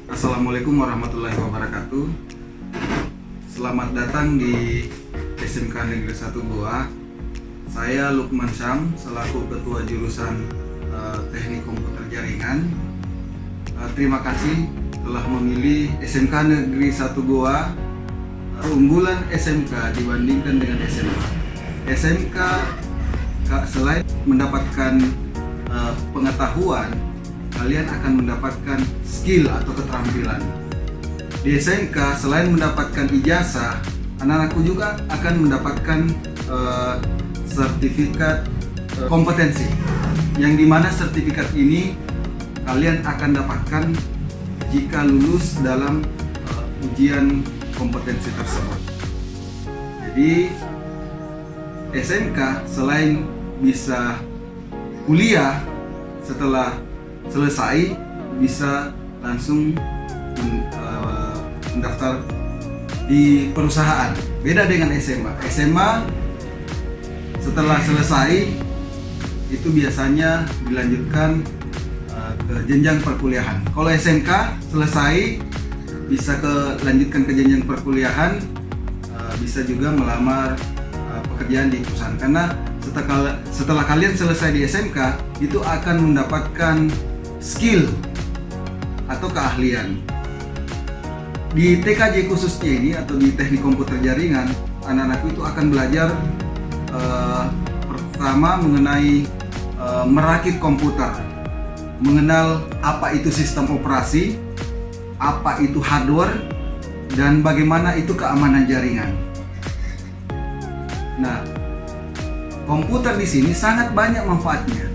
Assalamualaikum warahmatullahi wabarakatuh. Selamat datang di SMK Negeri 1 Goa. Saya Lukman Syam selaku Ketua Jurusan Teknik Komputer Jaringan. Terima kasih telah memilih SMK Negeri 1 Goa. Keunggulan SMK dibandingkan dengan SMA. SMK selain mendapatkan pengetahuan, kalian akan mendapatkan skill atau keterampilan. Di SMK selain mendapatkan ijazah, anak-anakku juga akan mendapatkan sertifikat kompetensi, yang dimana sertifikat ini kalian akan dapatkan jika lulus dalam ujian kompetensi tersebut. Jadi SMK selain bisa kuliah, setelah selesai bisa langsung mendaftar di perusahaan. Beda dengan SMA. SMA setelah selesai itu biasanya dilanjutkan ke jenjang perkuliahan. Kalau SMK selesai bisa lanjutkan ke jenjang perkuliahan, bisa juga melamar pekerjaan di perusahaan. Karena setelah kalian selesai di SMK itu akan mendapatkan skill atau keahlian. Di TKJ khususnya ini atau di teknik komputer jaringan, anak-anakku itu akan belajar pertama mengenai merakit komputer, mengenal apa itu sistem operasi, apa itu hardware, dan bagaimana itu keamanan jaringan. Nah, komputer di sini sangat banyak manfaatnya.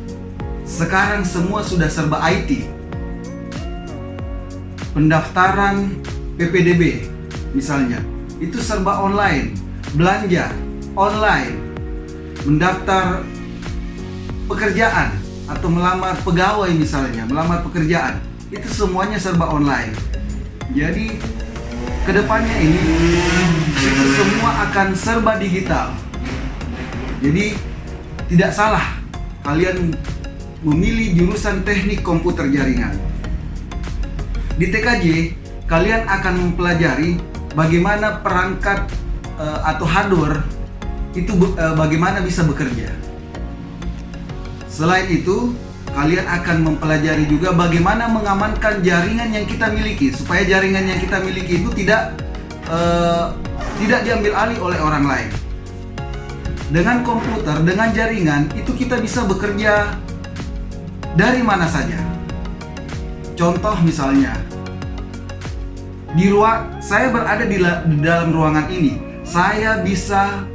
Sekarang semua sudah serba IT. Pendaftaran PPDB misalnya, itu serba online. Belanja online. Mendaftar pekerjaan atau melamar pegawai misalnya, melamar pekerjaan, itu semuanya serba online. Jadi kedepannya ini itu semua akan serba digital. Jadi tidak salah kalian memilih jurusan teknik komputer jaringan. Di TKJ kalian akan mempelajari bagaimana perangkat atau hardware itu bagaimana bisa bekerja. Selain itu, kalian akan mempelajari juga bagaimana mengamankan jaringan yang kita miliki, supaya jaringan yang kita miliki itu tidak diambil alih oleh orang lain. Dengan komputer, dengan jaringan, itu kita bisa bekerja dari mana saja. Contoh misalnya, saya berada di dalam ruangan ini, saya bisa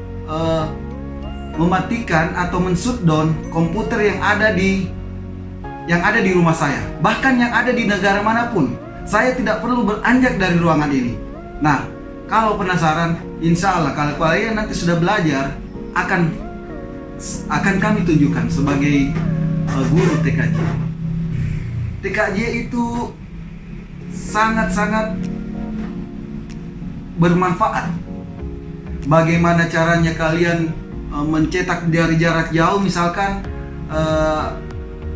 mematikan atau men-shutdown komputer yang ada di rumah saya. Bahkan yang ada di negara manapun, saya tidak perlu beranjak dari ruangan ini. Nah, kalau penasaran, insya Allah kalau kalian nanti sudah belajar, akan kami tunjukkan sebagai guru TKJ. TKJ itu sangat-sangat bermanfaat. Bagaimana caranya kalian mencetak dari jarak jauh, misalkan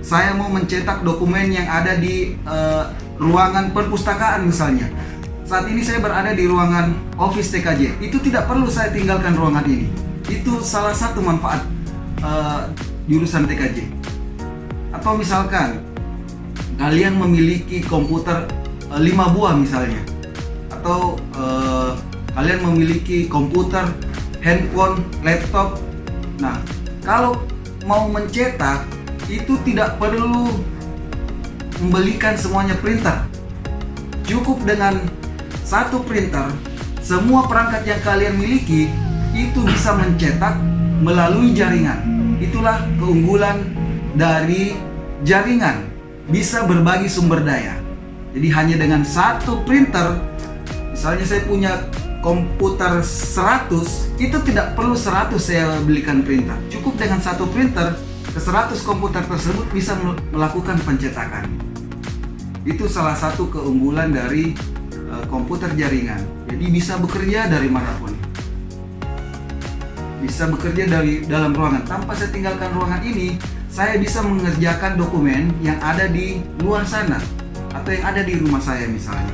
saya mau mencetak dokumen yang ada di ruangan perpustakaan misalnya. Saat ini saya berada di ruangan office TKJ. Itu tidak perlu saya tinggalkan ruangan ini. Itu salah satu manfaat jurusan TKJ. Atau misalkan kalian memiliki komputer 5 buah misalnya, atau kalian memiliki komputer, handphone, laptop. Nah, kalau mau mencetak itu tidak perlu membelikan semuanya printer. Cukup dengan satu printer, semua perangkat yang kalian miliki itu bisa mencetak melalui jaringan. Itulah keunggulan dari jaringan, bisa berbagi sumber daya. Jadi hanya dengan satu printer, misalnya saya punya komputer 100, itu tidak perlu 100 saya belikan printer. Cukup dengan satu printer, ke 100 komputer tersebut bisa melakukan pencetakan. Itu salah satu keunggulan dari komputer jaringan. Jadi bisa bekerja dari manapun. Bisa bekerja dari dalam ruangan. Tanpa saya tinggalkan ruangan ini, saya bisa mengerjakan dokumen yang ada di luar sana. atau yang ada di rumah saya misalnya.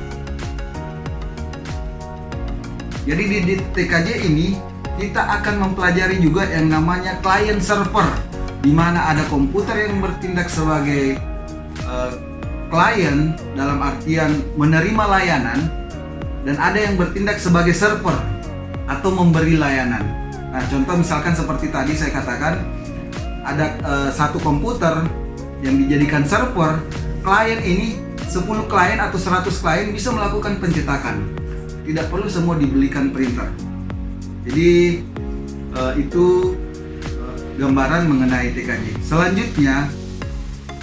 Jadi di TKJ ini kita akan mempelajari juga yang namanya client server, di mana ada komputer yang bertindak sebagai klien dalam artian menerima layanan, dan ada yang bertindak sebagai server atau memberi layanan. Nah, contoh misalkan seperti tadi saya katakan ada satu komputer yang dijadikan server. Klien ini 10 klien atau 100 klien bisa melakukan pencetakan. Tidak perlu semua dibelikan printer. Jadi itu gambaran mengenai TKJ. Selanjutnya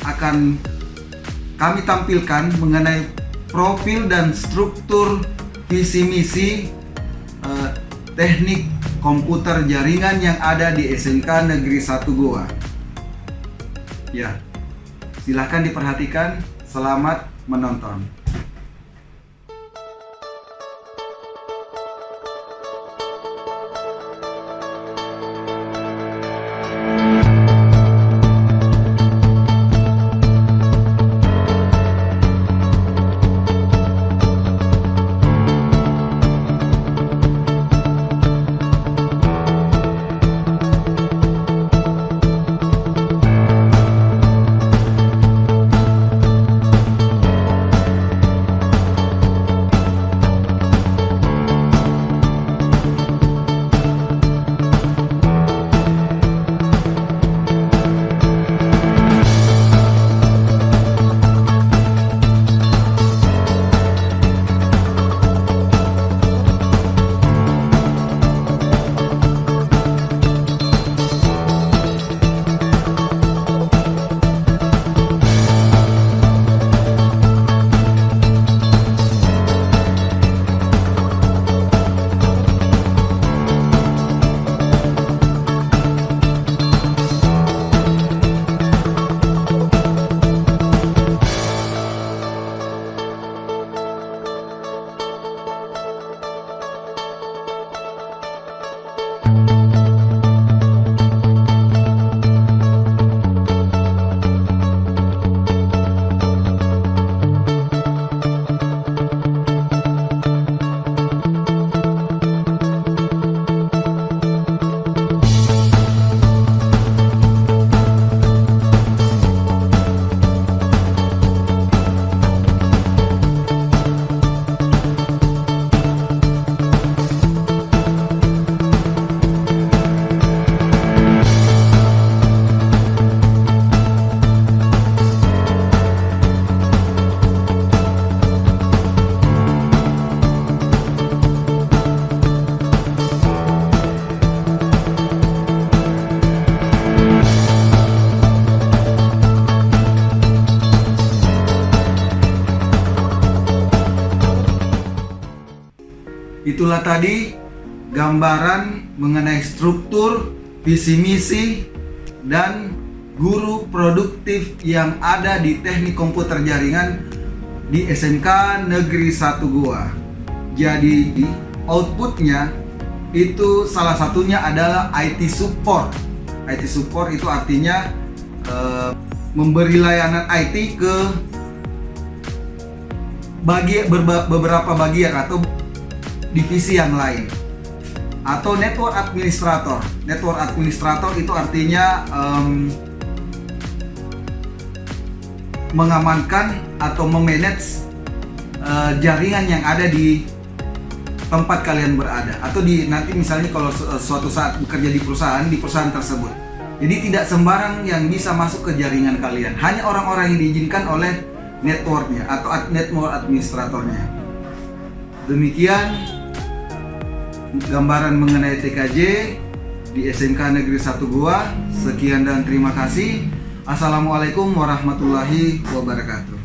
akan kami tampilkan mengenai profil dan struktur visi misi teknik komputer jaringan yang ada di SMK Negeri 1 Goa. Ya, silahkan diperhatikan. Selamat menonton. Itulah tadi gambaran mengenai struktur, visi misi, dan guru produktif yang ada di teknik komputer jaringan di SMK Negeri 1 Goa. Jadi outputnya itu salah satunya adalah IT support. IT support itu artinya memberi layanan IT ke beberapa bagian atau divisi yang lain. Atau network administrator. Network administrator itu artinya mengamankan atau memanage jaringan yang ada di tempat kalian berada, atau nanti misalnya kalau suatu saat bekerja di perusahaan tersebut. Jadi tidak sembarang yang bisa masuk ke jaringan kalian, hanya orang-orang yang diizinkan oleh networknya atau network administratornya. Demikian gambaran mengenai TKJ di SMK Negeri 1 Goa. Sekian dan terima kasih. Assalamualaikum warahmatullahi wabarakatuh.